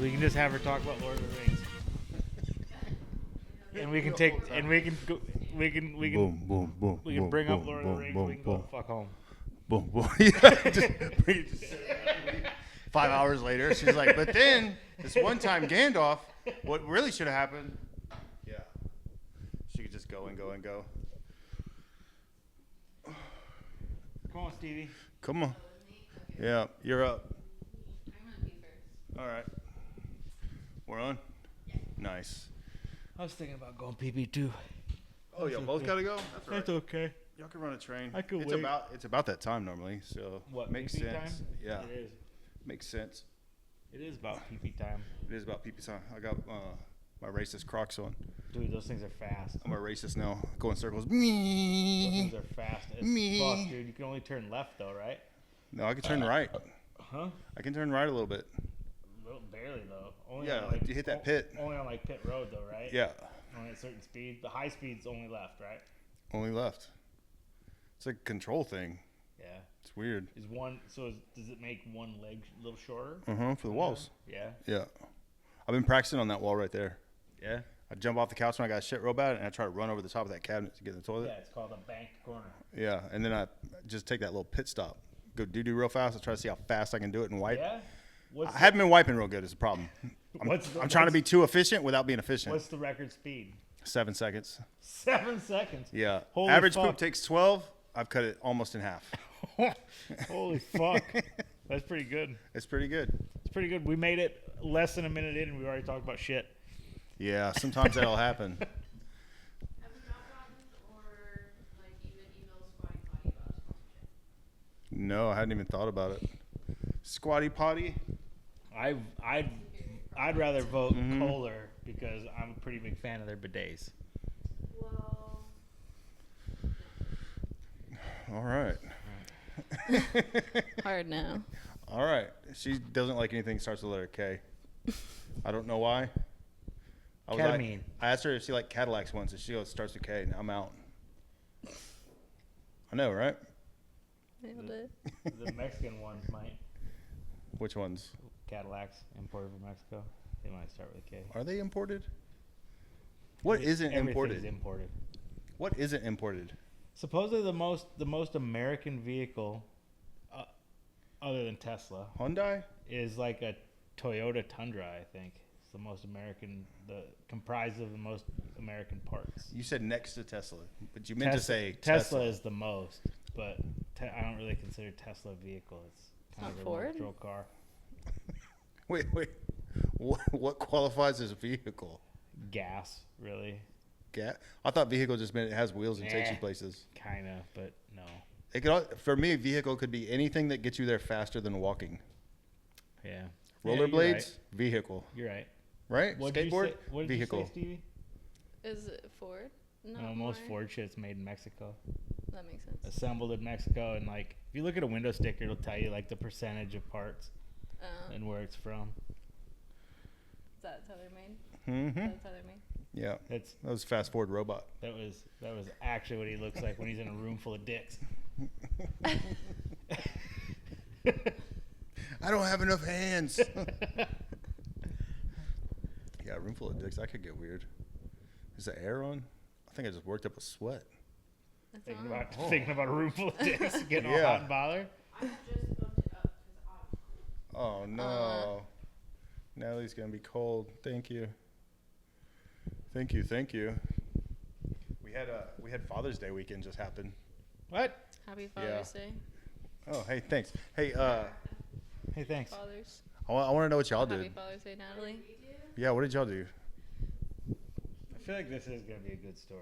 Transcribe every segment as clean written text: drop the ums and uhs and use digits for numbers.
We can just have her talk about Lord of the Rings. And we can take, and we can go, we can boom, boom, boom, we can boom, bring boom, up Lord boom, of the Rings. boom, We can boom, go fuck home. boom, boom. Yeah, just 5 hours later, she's like, but then this one time Gandalf, what really should have happened? Yeah, she could just go and go and go. Come on, Stevie. Come on. Yeah, you're up. I'm gonna pee first. All right. We're on? Yeah. Nice. I was thinking about going pee too. Oh, y'all both got to go? That's all right. That's okay. Y'all can run a train. I could it's wait. It's about that time normally, so What, makes pee-pee sense. time? Yeah. It is. Makes sense. It is about pee time. It is about pee time. I got my racist Crocs on. Dude, those things are fast. I'm a racist now. Go in circles. Those Me. things are fast as Me. fuck, dude. You can only turn left though, right? No, I can turn right. Huh? I can turn right a little bit. Well, barely though. Only Yeah, on, you hit that pit. Only on like pit road though, right? Yeah. Only at a certain speed. The high speed's only left, right? Only left. It's a control thing. Yeah. It's weird. Does it make one leg a little shorter? For the walls. Yeah. Yeah. I've been practicing on that wall right there. Yeah. I jump off the couch when I got shit real bad, and I try to run over the top of that cabinet to get in the toilet. Yeah, it's called a banked corner. Yeah, and then I just take that little pit stop, go doo-doo real fast. I try to see how fast I can do it and wipe. Yeah. I haven't been wiping real good is the problem. I'm trying to be too efficient without being efficient. What's the record speed? 7 seconds. 7 seconds. Yeah. Holy Average fuck. poop takes 12. I've cut it almost in half. Holy fuck. That's pretty good. It's pretty good. It's pretty good. We made it less than a minute in and we already talked about shit. Yeah, sometimes that'll happen. Have you not gotten or like even emailed Squatty Potty about sponsorship? No, I hadn't even thought about it. Squatty potty? I'd rather vote Kohler because I'm a pretty big fan of their bidets. Well, All right. Hard now. All right. She doesn't like anything that starts with the letter K. I don't know why. Ketamine. I asked her if she liked Cadillacs once, and she goes, starts with K. Now I'm out. I know, right? Nailed it. The Mexican ones might. Which ones? Cadillacs imported from Mexico. They might start with a K. Are they imported? What isn't Everything's imported? imported. What isn't imported? Supposedly the most American vehicle, other than Tesla, Hyundai? is like a Toyota Tundra. I think it's the most American, comprised of the most American parts. You said next to Tesla, but you meant to say Tesla is the most, but I don't really consider Tesla a vehicle. It's kind Not of a Ford? patrol car. Wait. What qualifies as a vehicle? Gas, really, I thought vehicle just meant it has wheels and takes you places. kind of, but no. It could, for me, a vehicle could be anything that gets you there faster than walking. Yeah. Rollerblades, Yeah, vehicle. you're right. Right? What did Skateboard, you say, vehicle. You say, Stevie? Is it Ford? No, No, most more. Ford shit's made in Mexico. That makes sense. Assembled in Mexico, and like if you look at a window sticker, it'll tell you like the percentage of parts and where it's from. That's how they're made. Mm-hmm. That's how they're made. Yeah, That's that was fast forward robot. that was actually what he looks like when he's in a room full of dicks. I don't have enough hands. Yeah, a room full of dicks. That could get weird. Is the air on? I think I just worked up a sweat. That's Thinking about a room full of dicks, getting all Yeah. hot and bothered. I just bumped it up because I'm Oh no. Natalie's gonna be cold. Thank you. Thank you. We had Father's Day weekend just happen. What? Happy Father's Day. Oh, hey, thanks. Hey, Hey, thanks. Fathers. I want to know what y'all Happy did. Father's Day, Natalie. Yeah, what did y'all do? I feel like this is gonna be a good story.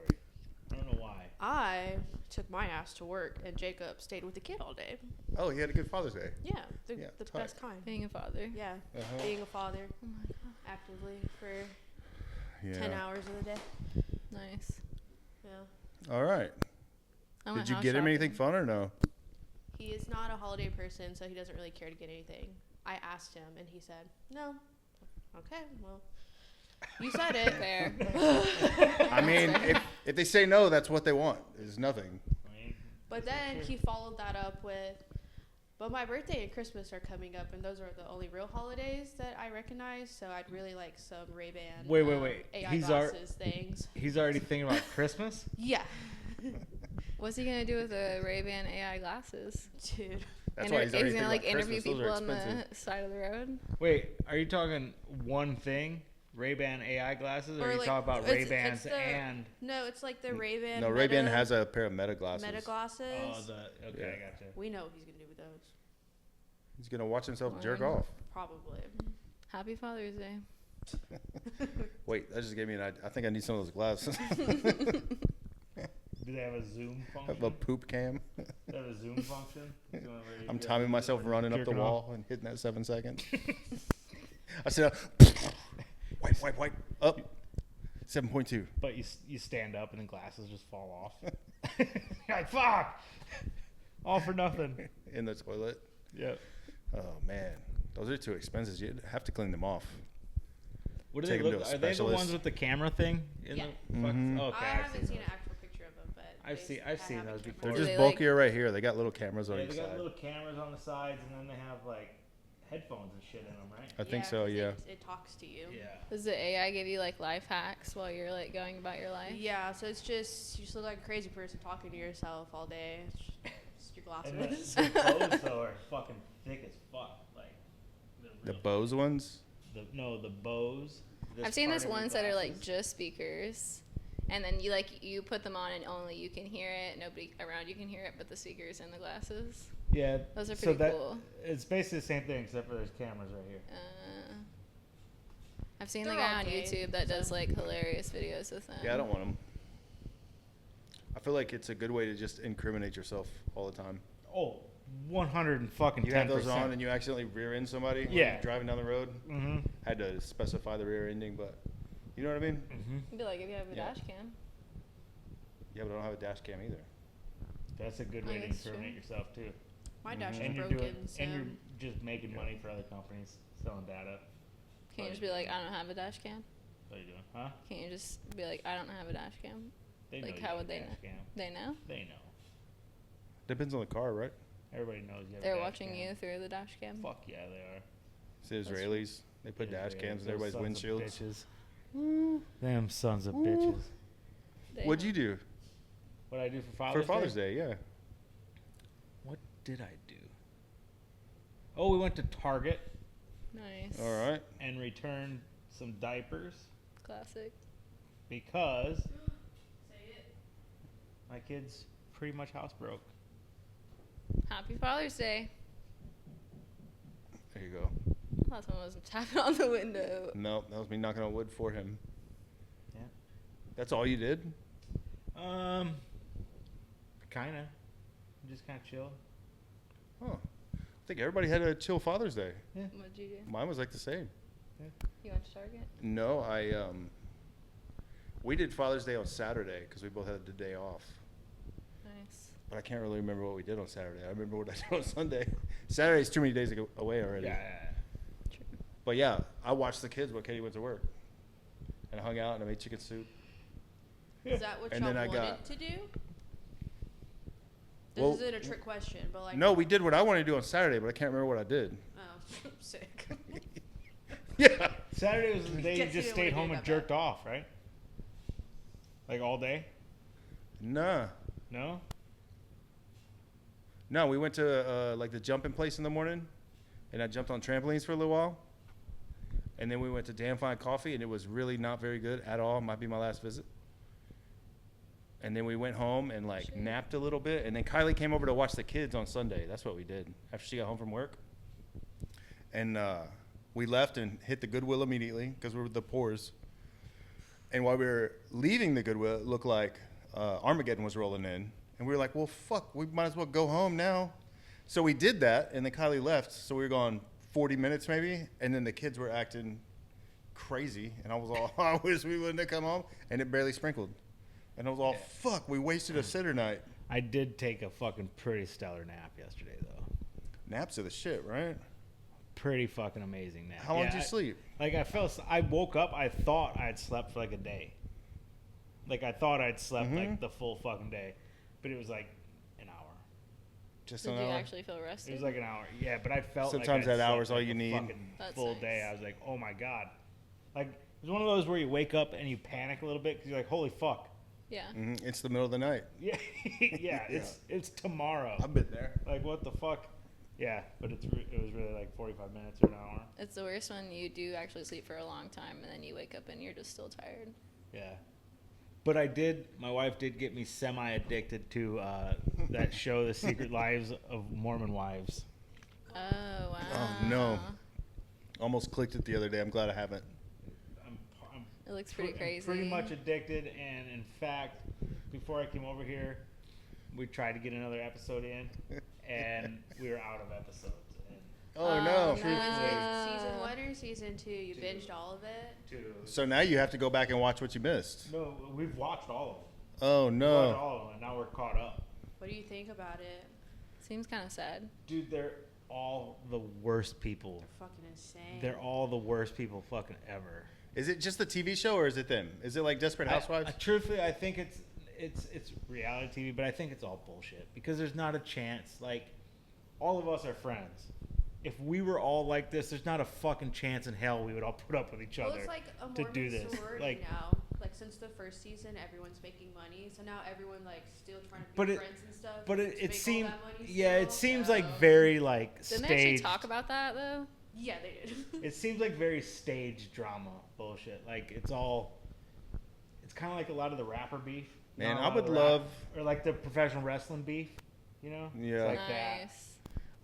I don't know why. I took my ass to work, and Jacob stayed with the kid all day. Oh, he had a good Father's Day. Yeah, the Yeah, tight. best kind. Being a father. Yeah, Uh-huh. being a father Oh my god. actively for Yeah. 10 hours of the day. Nice. Yeah. All right. I went Did you house get him shopping. anything fun or no? He is not a holiday person, so he doesn't really care to get anything. I asked him, and he said, no. Okay, well, you said it. Fair. I mean, if they say no, that's what they want. Is nothing. I mean, But then he followed that up with, But my birthday and Christmas are coming up, and those are the only real holidays that I recognize. So I'd really like some Ray-Ban. Wait. AI glasses things. He's already thinking about Christmas? Yeah, What's he gonna do with the Ray-Ban AI glasses? dude. That's why he's already gonna thinking like about interview Christmas. Those people are on expensive. the side of the road. Wait, are you talking one thing? Ray-Ban AI glasses? Or are you like, talking about it's Ray-Bans the- and... No, it's like the Ray-Ban. No, Ray-Ban has a pair of Meta glasses. Meta glasses. Oh, okay, Yeah. I gotcha. We know what he's gonna do with those. He's gonna watch himself jerk Fine. off. Probably. Happy Father's Day. Wait, that just gave me an idea. I think I need some of those glasses. Do they have a zoom I have function? a poop cam. Do they have a zoom function? I'm timing myself running up the Jerking wall and hitting that 7 seconds. I said, wipe, up. 7.2. But you stand up and the glasses just fall off. You're like, fuck! All for nothing. In the toilet. Yep. Oh, man. Those are too expensive. You have to clean them off. What do Take they 'em to look? a Are they the specialist. ones with the camera thing? Yeah. Mhm. Okay, I haven't seen those. an actual picture of them, but I've seen those They're before. Do just they, bulkier right here. They got little cameras on Yeah, each they got side. little cameras on the sides, and then they have like headphones and shit in them, right? I think so, 'cause yeah. It talks to you. Yeah. Does the AI give you like life hacks while you're like going about your life? Yeah, so it's just you just look like a crazy person talking to yourself all day. It's just your And the, glasses. the clothes though are fucking thick as fuck. Like The real- Bose ones? the Bose. I've seen part this of your ones that are like glasses. just speakers, and then you put them on and only you can hear it. Nobody around you can hear it, but the speakers and the glasses. Yeah. Those are so pretty that, cool. It's basically the same thing except for there's cameras right here. I've seen They're the guy okay, on YouTube that does so- like hilarious videos with them. Yeah, I don't want them. I feel like it's a good way to just incriminate yourself all the time. Oh, 100 and fucking 10%. You have those on and you accidentally rear end somebody when Yeah. you're driving down the road. Mm-hmm. Had to specify the rear ending, but you know what I mean? Mm-hmm. It'd be like if you have a Yeah. dash cam. Yeah, but I don't have a dash cam either. That's a good I way to guess true. incriminate yourself too. My dash And is you're broken, doing, so and you're just making money for other companies selling data. Can't you just be like, I don't have a dash cam? What are you doing? Huh? Can't you just be like, I don't have a dash cam? They Like, know how you would have a they dash cam. They know. They know. Depends on the car, right? Everybody knows you have a They're dash watching cam. you through the dash cam. Fuck yeah, they are. It's the Israelis. They put dash Israelis, cams in those everybody's sons of windshields. bitches. Them sons of bitches. They What'd know. you do? What I do for Father's For Father's Day, yeah. What did I do? Oh, we went to Target Nice. All right. and returned some diapers Classic. because say it. my kid's pretty much housebroke. Happy Father's Day. There you go. Last one was tapping on the window. No, that was me knocking on wood for him. Yeah. That's all you did? Kinda. Just kind of chill. Oh. I think everybody had a chill Father's Day. What'd you do? Mine was like the same. You went to Target? No, we did Father's Day on Saturday because we both had the day off. Nice. But I can't really remember what we did on Saturday. I remember what I did on Sunday. Saturday's too many days away already. Yeah. But yeah, I watched the kids while Katie went to work. And I hung out and I made chicken soup. Is that what And y'all then I wanted got- to do? This Well, isn't a trick question, but like. No, we did what I wanted to do on Saturday, but I can't remember what I did. Oh, sick. Yeah. Saturday was the day you Guess you just didn't stayed wanna home do and that jerked off, right? Like all day? Nah. No? No, we went to like the jumping place in the morning, and I jumped on trampolines for a little while. And then we went to Damn Fine Coffee, and it was really not very good at all. Might be my last visit. And then we went home and like Sure. napped a little bit. And then Kylie came over to watch the kids on Sunday. That's what we did after she got home from work. And we left and hit the Goodwill immediately because we were the poors. And while we were leaving the Goodwill, it looked like Armageddon was rolling in. And we were like, well, fuck, we might as well go home now. So we did that, and then Kylie left. So we were gone 40 minutes maybe, and then the kids were acting crazy. And I was all, I wish we wouldn't have come home. And it barely sprinkled. And I was all, fuck, we wasted a sitter night. I did take a fucking pretty stellar nap yesterday, though. Naps are the shit, right? Pretty fucking amazing nap. How long Yeah, did you sleep? I woke up, I thought I had slept for like a day. Like I thought I'd slept like the full fucking day. But it was like an hour. Just Did an you hour. actually feel rested? It was like an hour. Yeah, but I felt Sometimes like I'd that hour's slept all like you a need. fucking That's full nice. day. I was like, oh my god. Like it was one of those where you wake up and you panic a little bit because you're like, holy fuck. Yeah. It's the middle of the night. Yeah, yeah. It's tomorrow. I've been there. Like what the fuck? Yeah, but it was really like 45 minutes or an hour. It's the worst when you do actually sleep for a long time and then you wake up and you're just still tired. Yeah. But my wife did get me semi-addicted to that show, The Secret Lives of Mormon Wives. Oh, wow. Oh, no. Almost clicked it the other day. I'm glad I haven't. I'm It looks pretty crazy. pretty much addicted, and in fact, before I came over here, we tried to get another episode in, and we were out of episodes. And Oh, no. Was it season 1 or season 2? You binged all of it? So now you have to go back and watch what you missed. No, we've watched all of them. Oh, Watched no. all of them, and now we're caught up. What do you think about it? Seems kind of sad. Dude, they're all the worst people. They're fucking insane. They're all the worst people fucking ever. Is it just the TV show or is it them? Is it like Desperate Housewives? Truthfully, I think it's reality TV, but I think it's all bullshit because there's not a chance. Like, all of us are friends. If we were all like this, there's not a fucking chance in hell we would all put up with each Well, other it's like a to Mormon do this. sorority Like, now. Like since the first season, everyone's making money, so now everyone like still trying to But be it- friends and stuff. but to it make all seems, that money yeah, it still, seems so- like very like Didn't they actually staged. talk about that, though? Yeah, they did. It seems like very staged drama bullshit. Like it's kind of like a lot of the rapper beef. Man, Not a I lot would of the rap- love- or like the professional wrestling beef. You know? It's Yeah. like that. Nice.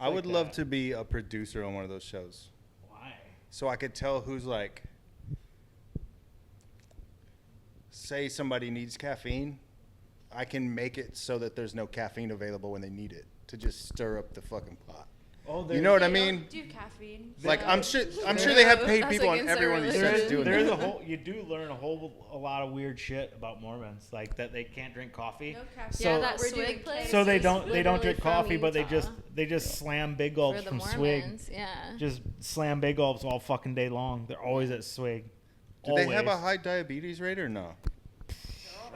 I like would love that. to be a producer on one of those shows. Why? So I could tell who's like, say somebody needs caffeine, I can make it so that there's no caffeine available when they need it to just stir up the fucking pot. Oh, You know what I They mean? don't do caffeine. Like so- I'm sure they have paid That's people on against their every one of these religion. shows doing There is that. you do learn a lot of weird shit about Mormons, like that they can't drink coffee. No caffeine. So- Yeah, that We're doing swig place. So they is don't drink literally coffee, from but Utah they just slam big for gulps the from swig. Mormons. Yeah. Just slam big gulps all fucking day long. They're always at swig. Do they have a Always. high diabetes rate or no?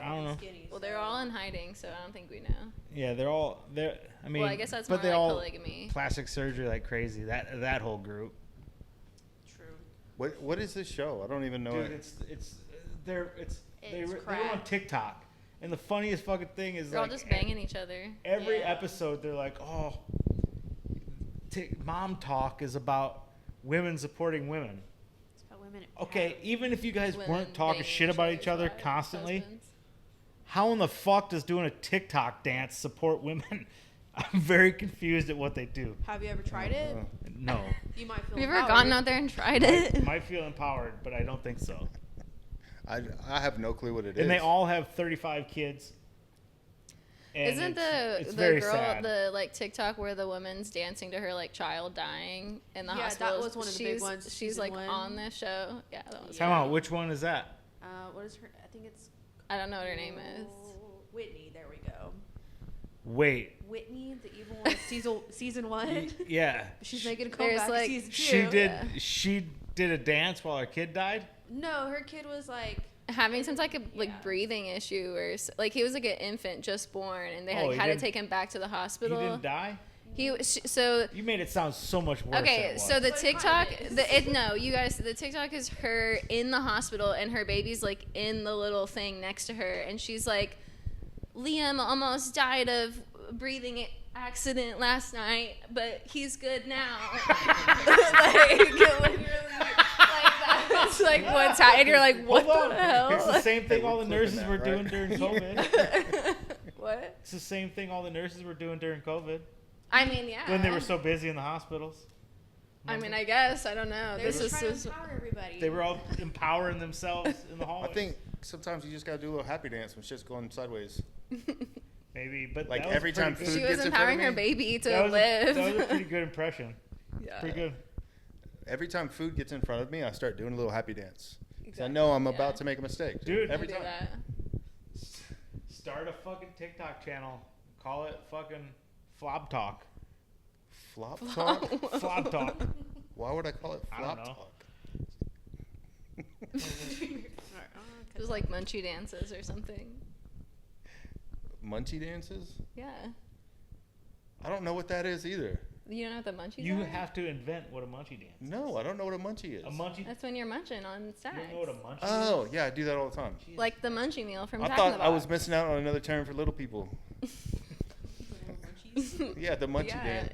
I don't know. Skinny, Well, so- they're all in hiding, so I don't think we know. Yeah, they're. I mean, Well, I guess that's but more they like all polygamy. plastic surgery like crazy. That whole group. True. What is this show? I don't even know Dude, it. they were on crack. TikTok, and the funniest fucking thing is They're all like just banging each other. every Yeah. episode they're like, oh, mom talk is about women supporting women. It's about women. Okay, even if you guys Women weren't talking banging shit about other's each other wives, constantly, husbands. how in the fuck does doing a TikTok dance support women? I'm very confused at what they do. Have you ever tried it? No. You might feel. Have you ever empowered. gotten out there and tried it? Might feel empowered, but I don't think so. I have no clue what it is. And they all have 35 kids. And Isn't it's the very girl sad. the like TikTok where the woman's dancing to her like child dying in the Yeah, that hospital? was one of the big ones, She's season like 1. on this show. Yeah, that was. Time out. Which one is that? What is her? I think it's. I don't know what her name is. Whitney. There we go. Wait. Whitney, the evil one, season 1. Yeah. She's making a There's, comeback. like, Season 2. She did a dance while her kid died. No, her kid was like. Having some type of like Yeah. breathing issue or like he was like an infant just born and they Oh, he had to didn't- take him back to the He hospital. didn't die. He was so You made it sound so much worse. than okay. it So was. the But it TikTok, kinda is. no, you guys, the TikTok is her in the hospital and her baby's like in the little thing next to her and she's like, Liam almost died of breathing accident last night, but he's good now. like literally, like that's like what's happening. And you're like, what Hold the on. hell? It's the same thing Hey, all we're the nurses flipping were that, doing right? during COVID. What? It's the same thing all the nurses were doing during COVID I mean, yeah. when they were so busy in the hospitals. I mean, I guess I don't know. They're This just is trying this, to empower everybody. They were all empowering themselves in the hallways. I think sometimes you just gotta do a little happy dance when shit's going sideways. maybe, but Like that was every pretty time good. food she was gets in front of empowering her me? baby to that was live. that was a pretty good impression. yeah. Pretty good. Every time food gets in front of me, I start doing a little happy dance. 'Cause I Exactly, know I'm yeah. about to make a mistake. Dude. every Do time. that. Start a fucking TikTok channel. Call it fucking Flop Talk. Flop talk? Flop Talk. Why would I call it I don't flop know. talk? Just like munchie dances or something. Munchie dances? Yeah. I don't know what that is either. You don't know what the munchies You are? have to invent what a munchie dance is. No, I don't know what a munchie is. A munchie. That's when you're munching on You snacks. don't know what a munchie Oh, is? yeah, I do that all the time. Jesus Like the Christ. munchie meal from I Jack in the thought Box. I was missing out on another term for little people. Yeah, the munchie yeah, dance.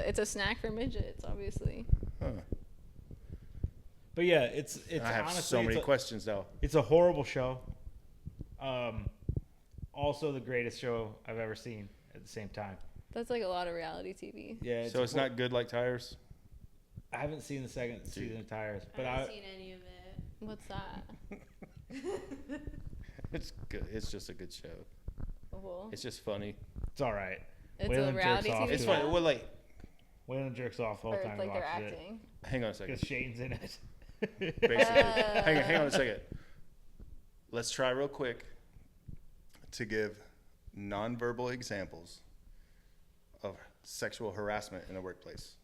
it's a snack for midgets, obviously. Huh. But yeah, it's I have honestly, so many it's a, questions now. it's a horrible show. Also the greatest show I've ever seen at the same time. That's like a lot of reality TV. Yeah. So it's not good like Tires? I haven't seen the second season of Tires, but I haven't seen any of it. What's that? It's good. It's just a good show. Well, It's just funny. it's all right. it's Waylon a reality jerks off TV It's to funny. it. show? Well, like, Waylon jerks off the whole Or time. like he they're watches acting. hang on a it second. because Shane's in it. Basically. Hang on a second. Let's try real quick to give nonverbal examples of sexual harassment in a workplace.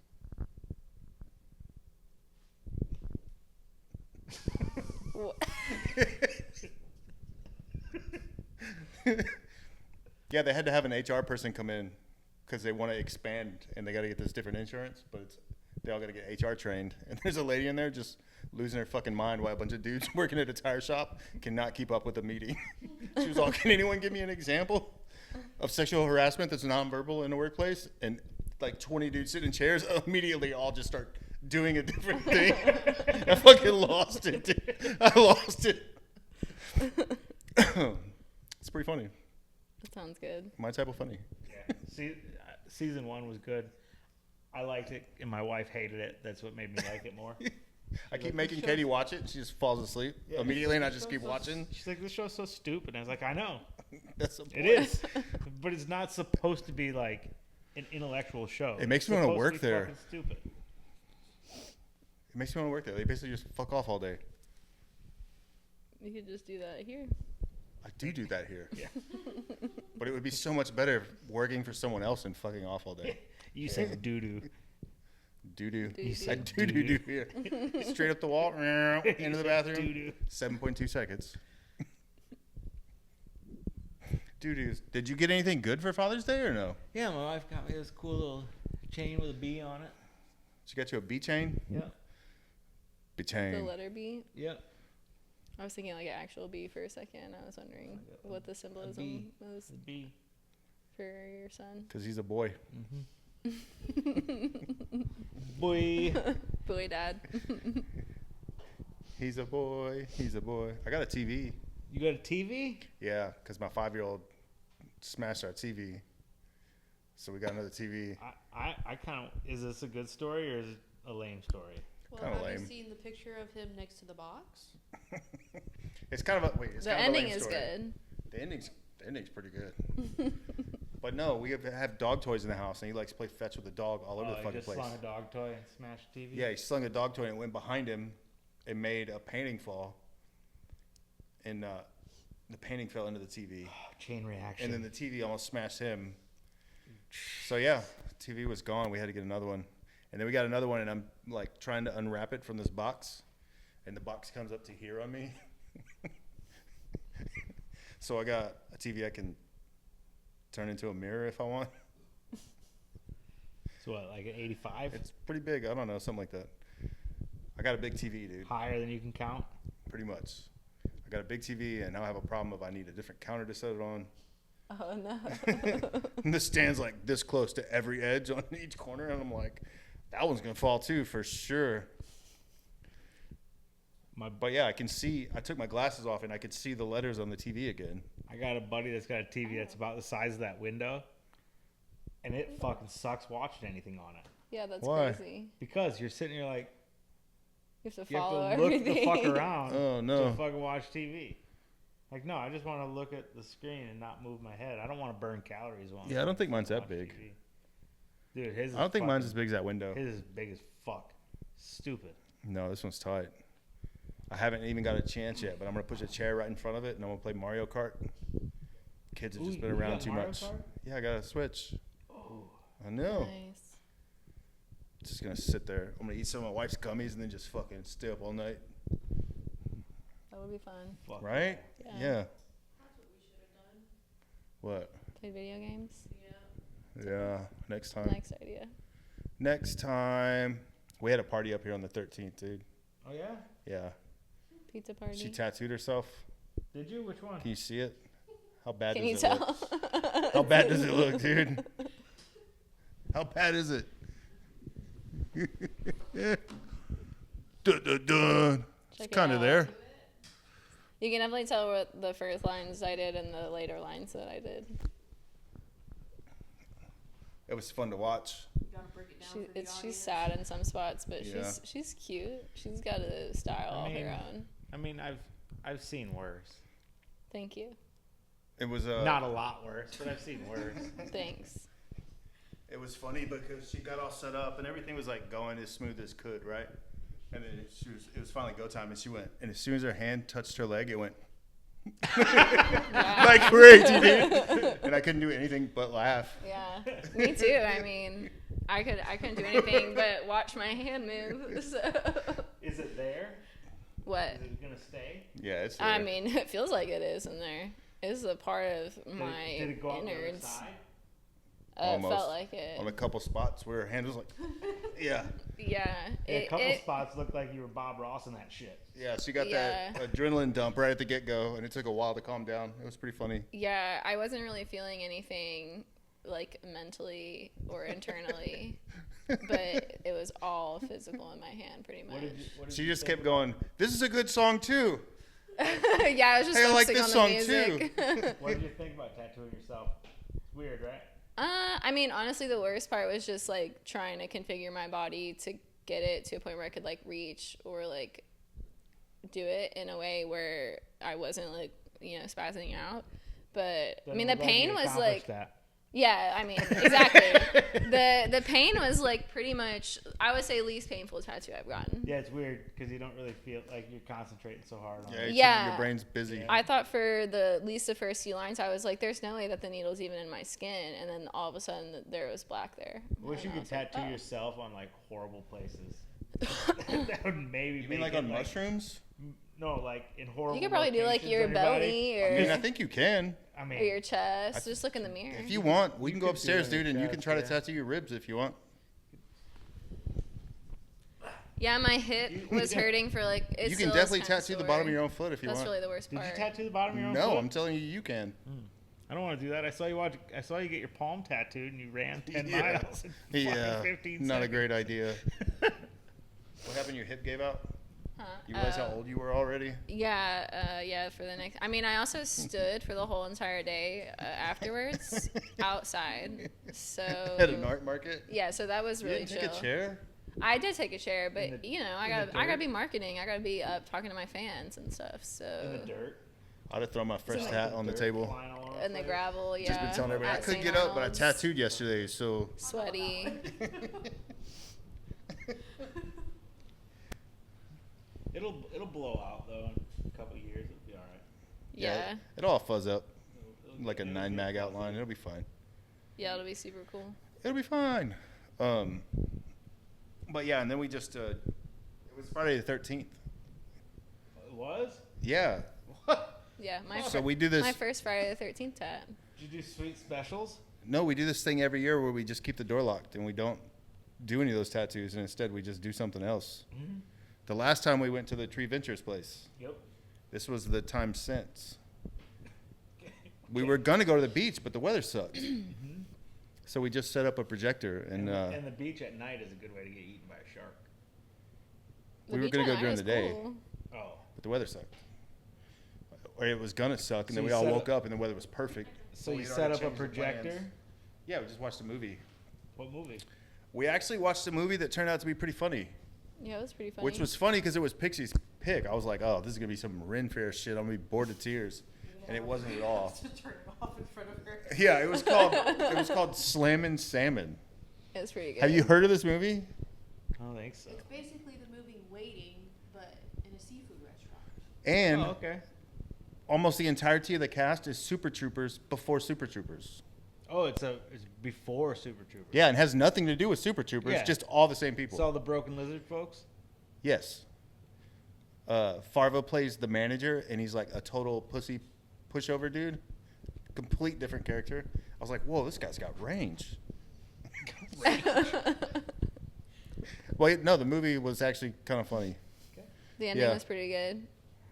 Yeah, they had to have an HR person come in because they want to expand and they got to get this different insurance, but they all got to get HR trained. And there's a lady in there just losing her fucking mind while a bunch of dudes working at a tire shop cannot keep up with the meeting. She was all, can anyone give me an example of sexual harassment that's nonverbal in the workplace? And like 20 dudes sit in chairs, immediately all just start doing a different thing. I fucking lost it, dude. I lost it. It's pretty funny. That sounds good. My type of funny. Yeah. Season 1 was good. I liked it, and my wife hated it. That's what made me like it more. I keep like, making this Katie show's- watch it. And she just falls asleep Yeah, immediately, and I this just show's keep so- watching. She's like, this show's so stupid. And I was like, I know. That's the It point. is. But it's not supposed to be like an intellectual show. It makes It's me wanna supposed work be there. fucking Stupid. It makes me want to work there. They basically just fuck off all day. You could just do that here. I do that here. Yeah. But it would be so much better working for someone else and fucking off all day. You said doo doo. Doo-doo. You I said do here. Straight up the wall, into the bathroom. Doo-doo. 7.2 seconds. Doo-doos. Did you get anything good for Father's Day or no? Yeah, my wife got me this cool little chain with a bee on it. She got you a B chain? Yeah. B The chain. letter B. Yep. I was thinking like an actual B for a second. I was wondering Like a- what the bee. symbolism was The bee. for your son. Because he's a boy. Boy. Boy, dad. He's a boy. He's a boy. I got a TV. You got a TV? Yeah, because my 5-year-old smashed our TV. So we got another TV. I kind of. Is this a good story or is it a lame story? Well, Kinda have lame. you seen the picture of him next to the box? It's kind of a wait. It's The kind of a ending lame is story. good. The ending's pretty good. But no, we have dog toys in the house, and he likes to play fetch with the dog all over the he fucking just place. slung a dog toy and smashed the TV? Yeah, he slung a dog toy and it went behind him and made a painting fall. And the painting fell into the TV. Chain reaction. And then the TV almost smashed him. So yeah, TV was gone. We had to get another one. And then we got another one, and I'm like trying to unwrap it from this box. And the box comes up to here on me. So I got a TV I can turn into a mirror if I want. So what, like an 85? It's pretty big. I don't know, something like that. I got a big TV, dude. Higher than you can count? Pretty much. I got a big TV, and now I have a problem of I need a different counter to set it on. Oh no. And this stands like this close to every edge on each corner, and I'm like, that one's gonna fall too for sure. But yeah, I can see. I took my glasses off, and I could see the letters on the TV again. I got a buddy that's got a TV that's about the size of that window, and it fucking sucks watching anything on it. Yeah, that's Why? crazy. Because you're sitting here like, You have to you have follow to look everything. the fuck around Oh, no. to fucking watch TV. Like, no, I just want to look at the screen and not move my head. I don't want to burn calories while Yeah, I don't think mine's that watch big. TV. Dude, his is I don't think mine's fucking- as big as that window. His is big as fuck. Stupid. No, this one's tight. I haven't even got a chance yet, but I'm gonna push a chair right in front of it, and I'm gonna play Mario Kart. Kids have just Ooh, been you around got too Mario much. Kart? Yeah, I got a Switch. Oh. I know. Nice. Just gonna sit there. I'm gonna eat some of my wife's gummies and then just fucking stay up all night. That would be fun. Fuck. Right? Yeah. Yeah. That's what we should have done. What? Play video games. Yeah. Yeah, next time. Next idea. Next time. We had a party up here on the 13th, dude. Oh yeah. Yeah. Pizza party. She tattooed herself. Did you? Which one? Can you see it? How bad Can you does it tell? look? How bad does it look, dude? How bad is it? Dun, dun, dun. It's Check it kind of out. there. You can definitely tell what the first lines I did and the later lines that I did. It was fun to watch. You gotta break it down for the She's audience. sad in some spots, but Yeah. she's cute. She's got a style all her own. I mean, I've seen worse. Thank you. It was Not a lot worse, but I've seen worse. Thanks. It was funny because she got all set up and everything was like going as smooth as could, right? And then it was finally go time, and she went. And as soon as her hand touched her leg, it went like crazy, dude. And I couldn't do anything but laugh. Yeah, me too. I mean, I couldn't do anything but watch my hand move. So. Is it there? What? Is it gonna stay? Yeah, it's. I there. mean, it feels like it is in there. It's a part of my Did it go on the other innards. side? It Almost. felt like it. On a couple spots where her hand was like, yeah, Yeah. Yeah, a couple spots looked like you were Bob Ross in that shit. yeah. She got Yeah. that adrenaline dump right at the get go, and it took a while to calm down. It was pretty funny. Yeah, I wasn't really feeling anything like mentally or internally, but it was all physical in my hand pretty much. What did She you just think kept going. This is a good song too. Yeah, I was just Hey, I like focusing this on song, the music. What did you think about tattooing yourself? It's weird, right? I mean, honestly, the worst part was just like trying to configure my body to get it to a point where I could like reach or like do it in a way where I wasn't like, spazzing out. But I mean, the pain was like, yeah, I mean, exactly. the pain was like pretty much, I would say, least painful tattoo I've gotten. Yeah, it's weird because you don't really feel like you're concentrating so hard on Yeah, it. Yeah. your brain's busy. Yeah. I thought for at least the first few lines, I was like, there's no way that the needle's even in my skin. And then all of a sudden, there was black there. I wish you And I could was like, tattoo oh. yourself on like horrible places. That would maybe. You mean make like on it, mushrooms? No, like in horrible. You could probably do like locations your on body. belly I mean, or, I think you can. I mean, or your chest. Just look in the mirror. If you want, we can go could do upstairs, it on your dude, and you can chest, try to yeah. tattoo your ribs if you want. Yeah, my hip was hurting for like. It You can still is definitely kinda tattoo the sore. bottom of your own foot if you That's want. really the worst did part. you tattoo the bottom of your own No, foot? I'm telling you, you can. I don't want to do that. I saw you get your palm tattooed and you ran 10 Yeah. miles in fucking Yeah, 15 not a seconds. great idea. What happened? Your hip gave out? Huh? You realize how old you were already? Yeah, for the next. I mean, I also stood for the whole entire day afterwards outside. So At an art market? yeah, so that was You really didn't chill. take a chair? I did take a chair, but In the- I in the gotta dirt? be marketing. I gotta be up talking to my fans and stuff. So In the dirt. I'd have thrown my fresh like hat on the Dirt table. flying all over in the place. gravel, yeah. Just been telling everybody I at couldn't St. get up, but I Arnold's. tattooed yesterday, so. Sweaty. It'll blow out though in a couple of years. It'll be all right. Yeah. It'll all fuzz up It'll like a get- 9 mag outline. It'll be fine. Yeah, it'll be super cool. It'll be fine. But yeah, and then we just, it was Friday the 13th. It was? Yeah. Yeah, So we do this. my first Friday the 13th tat. Did you do sweet specials? No, we do this thing every year where we just keep the door locked and we don't do any of those tattoos, and instead we just do something else. Mm-hmm. The last time we went to the Drunkventures place, Yep. this was the time since. We were going to go to the beach, but the weather sucked. So we just set up a projector, and And the beach at night is a good way to get eaten by a shark. We were beach gonna at go night during is the day. cool. Oh. but the weather sucked. Or it was going to suck, and So then you we all set woke up- up, and the weather was perfect. So We you had set already up a changed the plans. projector? Yeah, we just watched a movie. What movie? We actually watched a movie that turned out to be pretty funny. Yeah, it was pretty funny. Which was funny because it was Pixie's pick. I was like, oh, this is going to be some Ren Fair shit. I'm going to be bored to tears. And it wasn't at all. To turn it off in front of her. Yeah, it was called Slammin' Salmon. It was pretty good. Have you heard of this movie? I don't think so. It's basically the movie Waiting, but in a seafood restaurant. And Oh, okay. almost the entirety of the cast is Super Troopers before Super Troopers. Oh, it's before Super Troopers. Yeah, and has nothing to do with Super Troopers. Yeah. Just all the same people. It's all the Broken Lizard folks? Yes. Farva plays the manager, and he's like a total pussy pushover dude. Complete different character. I was like, whoa, this guy's got range. Well, no, the movie was actually kind of funny. The ending Yeah. was pretty good.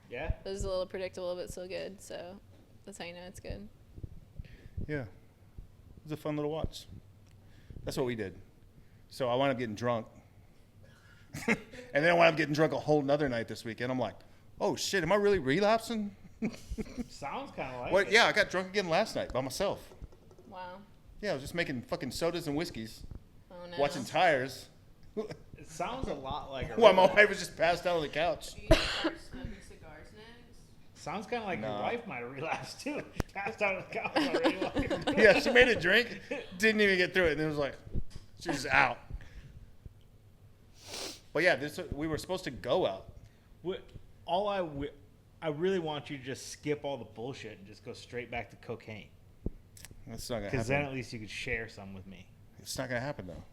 Yeah. It was a little predictable, but still good. So that's how you know it's good. Yeah. It was a fun little watch. That's what we did. So I wound up getting drunk. And then I wound up getting drunk a whole nother night this weekend. I'm like, oh shit, am I really relapsing? Sounds kind of like What? it. Yeah, I got drunk again last night by myself. Wow. Yeah, I was just making fucking sodas and whiskeys, Oh no. watching tires. It sounds a lot like a While my relapse. wife was just passed out on the couch. You start smoking cigars next? Sounds kind of like Nah. your wife might have relapsed too. She passed out on the couch already. Like, Yeah, she made a drink, didn't even get through it, and it was like, she was out. But yeah, we were supposed to go out. all I really want you to just skip all the bullshit and just go straight back to cocaine. That's not gonna Because happen. then at least you could share some with me. It's not gonna happen though.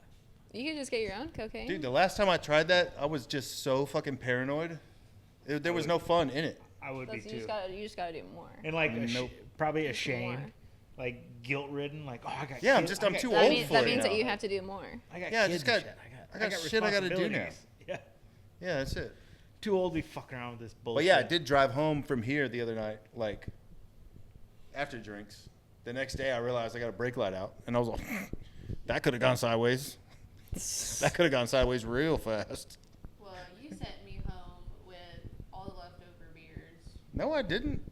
You could just get your own cocaine. Dude, the last time I tried that, I was just so fucking paranoid. There was no fun in it. I would That's, be you too. just gotta do more. And like Nope. probably More. ashamed, like guilt-ridden. Like, oh, I got. Yeah, kids. I'm I too got- old That for means, it that means now. that you have to do more. I got Yeah, I kids just and got- shit. I got shit I gotta do now. responsibilities. Yeah. Yeah, that's it. Too old to be fucking around with this bullshit. But yeah, I did drive home from here the other night, like after drinks. The next day, I realized I got a brake light out, and I was like, that could have gone sideways. That could have gone sideways real fast. Well, you sent me home with all the leftover beers. No, I didn't.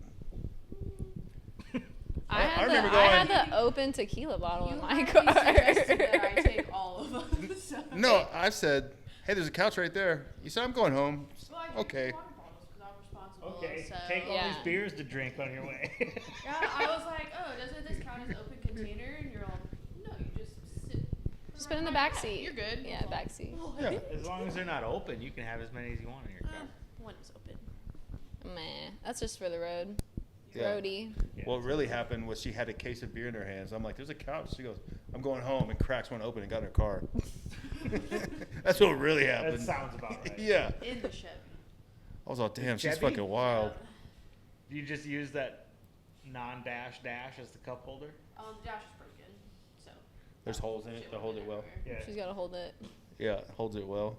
I I remember had going- the open tequila bottle in You my already car. suggested that I take all of them. So. No, I said, hey, there's a couch right there. You said I'm going home. Well, I drink Okay. water bottles because I'm responsible. Okay, So. take all Yeah. these beers to drink on your way. Yeah, I was like, oh, doesn't this count as open container? And you're all, no, you just sit. Just put it in the back seat. You're good. Yeah, back seat. Yeah. As long as they're not open, you can have as many as you want in your car. One is open. Meh. That's just for the road. Yeah. Roadie. Yeah. What really happened was she had a case of beer in her hands. I'm like, there's a couch. She goes, I'm going home, and cracks one open and got in her car. That's what really That happened. sounds about right. Yeah. In the Chevy. I was all, damn, she's Chevy? fucking wild. Do you just use that non-dash dash as the cup holder? The dash is broken. So. There's holes in it Shit to hold it went well. everywhere. Yeah. She's gotta hold it. Yeah, it holds it well.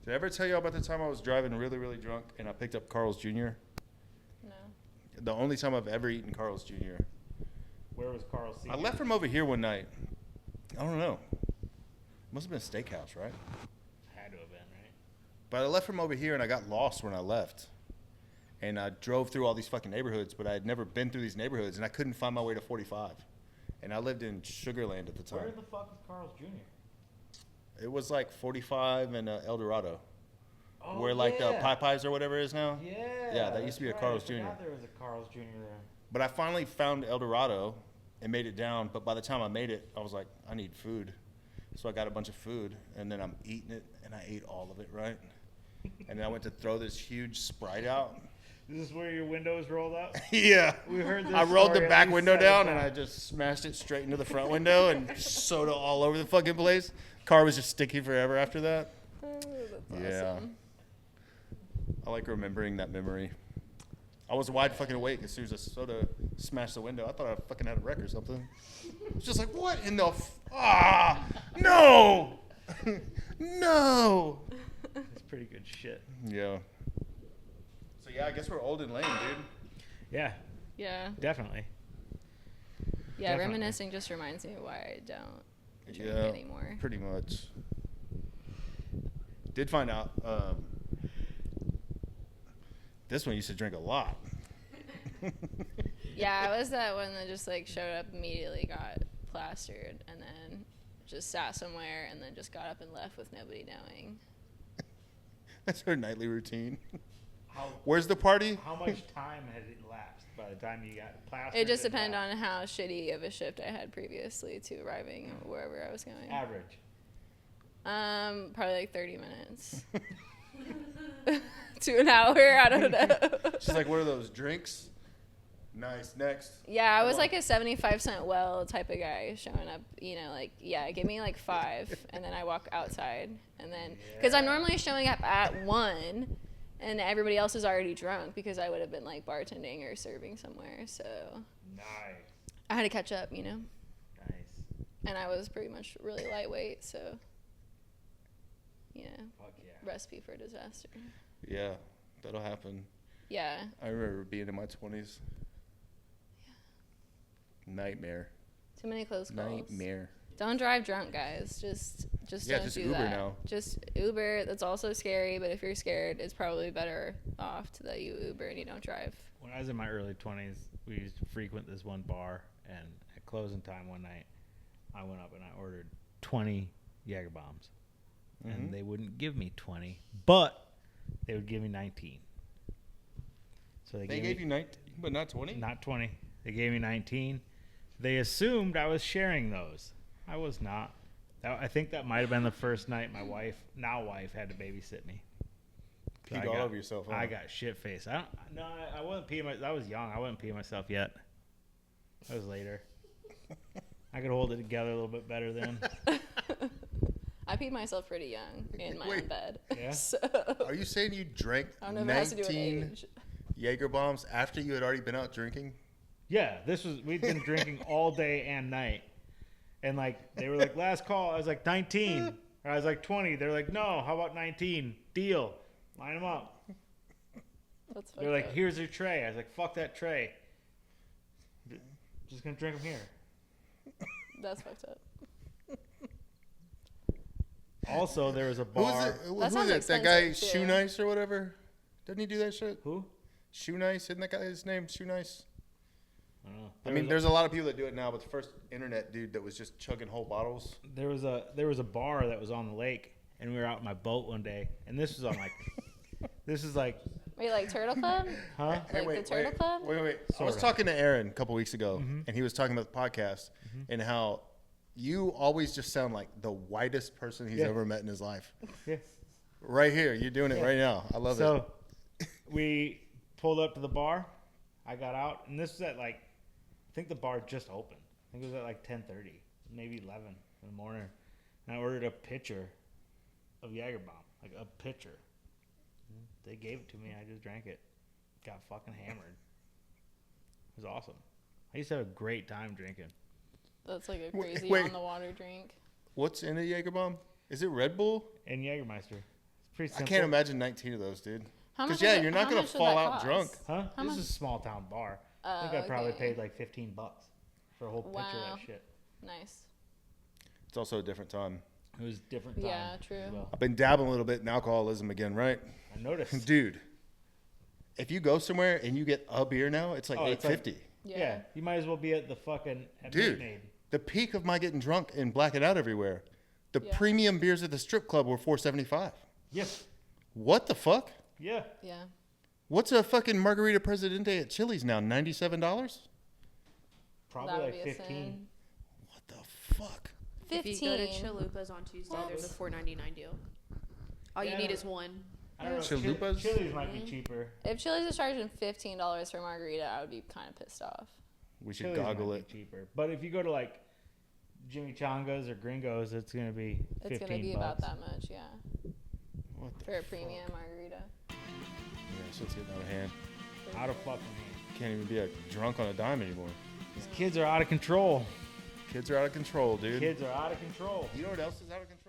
Did I ever tell you about the time I was driving really, really drunk and I picked up Carl's Jr.? No. The only time I've ever eaten Carl's Jr. Where was Carl C? I left from over here one night. I don't know. Must have been a steakhouse, right? Had to have been, right? But I left from over here and I got lost when I left. And I drove through all these fucking neighborhoods, but I had never been through these neighborhoods and I couldn't find my way to 45. And I lived in Sugarland at the time. Where the fuck is Carl's Jr.? It was like 45 and El Dorado. Oh, where like the yeah. Popeyes or whatever is now. Yeah. Yeah, that used to be a that's Carl's I Jr. forgot there was a Carl's Jr. there. But I finally found El Dorado and made it down. But by the time I made it, I was like, I need food. So I got a bunch of food, and then I'm eating it, and I ate all of it, right? And then I went to throw this huge Sprite out. Is this where your window is rolled up? Yeah. We heard this I rolled the story at back least window 7 down, and I times. just smashed it straight into the front window, and soda all over the fucking place. Car was just sticky forever after that. Oh, that's Yeah. awesome. I like remembering that memory. I was wide fucking awake as soon as the soda smashed the window. I thought I fucking had a wreck or something. It's just like, what in the no! No! That's pretty good shit. Yeah. So yeah, I guess we're old and lame, dude. Yeah, Yeah. definitely. Yeah, Definitely. reminiscing just reminds me of why I don't drink Yeah, anymore. pretty much. Did find out this one used to drink a lot. Yeah, I was that one that just like showed up immediately, got plastered, and then just sat somewhere, and then just got up and left with nobody knowing. That's her nightly routine. How, Where's the party? how much time had it elapsed by the time you got plastered? It just and depended left? on how shitty of a shift I had previously to arriving wherever I was going. Average. Probably like 30 minutes to an hour. I don't know. She's like, what are those drinks? Nice. Next. Yeah, I Come was on. like a 75-cent well type of guy showing up, you know, like, yeah, give me like 5, and then I walk outside, and then, because I'm Yeah. normally showing up at 1, and everybody else is already drunk because I would have been like bartending or serving somewhere, so Nice. I had to catch up, you know. Nice. and I was pretty much really lightweight, so Fuck yeah. recipe for disaster. Yeah, that'll happen. Yeah. I remember being in my 20s. Nightmare. Too many close calls. Nightmare. Don't drive drunk, guys. Just Yeah, don't just do Uber that. now. Just Uber. That's also scary, but if you're scared, it's probably better off that you Uber and you don't drive. When I was in my early 20s, we used to frequent this one bar, and at closing time one night, I went up and I ordered 20 Jaeger bombs, and they wouldn't give me 20, but they would give me 19. So They gave you 19, but not 20? not 20. They gave me 19. They assumed I was sharing those. I was not. I think that might have been the first night my wife, now wife, had to babysit me. So Peed all over yourself, huh? I got shit faced. I wasn't peeing. I was young. I wasn't peeing myself yet. That was later. I could hold it together a little bit better then. I peed myself pretty young in my own bed. Yeah? So Are you saying you drank I don't know if it has to do with 19 age. Jaeger bombs after you had already been out drinking? Yeah, we'd been drinking all day and night. And like they were like, last call. I was like 19. Or I was like 20. They're like, no, how about 19? Deal. Line them up. That's They're fucked like, up. here's your tray. I was like, fuck that tray. Just gonna drink them here. That's fucked up. Also, there was a Who bar. was it? That Who was sounds it? That guy, expensive, Shoe too. Nice or whatever? Doesn't he do that shit? Who? Shoe Nice? Isn't that guy's name Shoe Nice? I don't know. I mean, there's a lot of people that do it now, but the first internet dude that was just chugging whole bottles. There was a bar that was on the lake, and we were out in my boat one day, and this was on like, this is like, Wait, like Turtle Club? huh? Like the Turtle Club? Wait. I was Sorta. talking to Aaron a couple weeks ago, Mm-hmm. and he was talking about the podcast and how you always just sound like the whitest person he's Yeah. ever met in his life. Yeah. Right here, you're doing it Yeah. right now. I love it. So we pulled up to the bar. I got out, and this was at like, I think the bar just opened. I think it was at like 10:30, maybe 11 in the morning. And I ordered a pitcher of Jaeger bomb, like a pitcher. They gave it to me. I just drank it. Got fucking hammered. It was awesome. I used to have a great time drinking. That's like a Wait, crazy wait. on the water drink. What's in a Jaeger bomb? Is it Red Bull? And Jägermeister. It's pretty I simple. can't imagine 19 of those, dude. How Because much yeah, would- you're not how gonna much would fall that out cost? drunk. Huh? How This much- is a small town bar. I Oh, think I probably okay. paid like $15 for a whole pitcher of Wow. that shit. Nice. It's also a different time. It was a different time. Yeah, as true. well. I've been dabbling a little bit in alcoholism again, right? I noticed. Dude, if you go somewhere and you get a beer now, it's like Oh, it's like- $8.50. Yeah. You might as well be at the fucking at Dude, Maid. the peak of my getting drunk and blacking out everywhere, the Yeah. premium beers at the strip club were $4.75. Yes. What the fuck? Yeah. Yeah. What's a fucking margarita Presidente at Chili's now? $97? Probably That would like be a 15. sin. What the fuck? If you go to 15. Chalupa's on Tuesday, there's a What? $4.99 deal. All Yeah, you I need know. is one. I don't know. Chalupas? Chili's might be cheaper. If Chili's is charging $15 for a margarita, I would be kind of pissed off. We should Chili's goggle might it. be cheaper. But if you go to like Jimmy Changa's or Gringos, it's gonna be 15 It's going to be bucks. about that much, yeah. What the For a fuck? premium margarita. Yeah, shit's getting out of hand. Out of fucking hand. Can't even be a drunk on a dime anymore. These kids are out of control. Kids are out of control, dude. Kids are out of control. You know what else is out of control?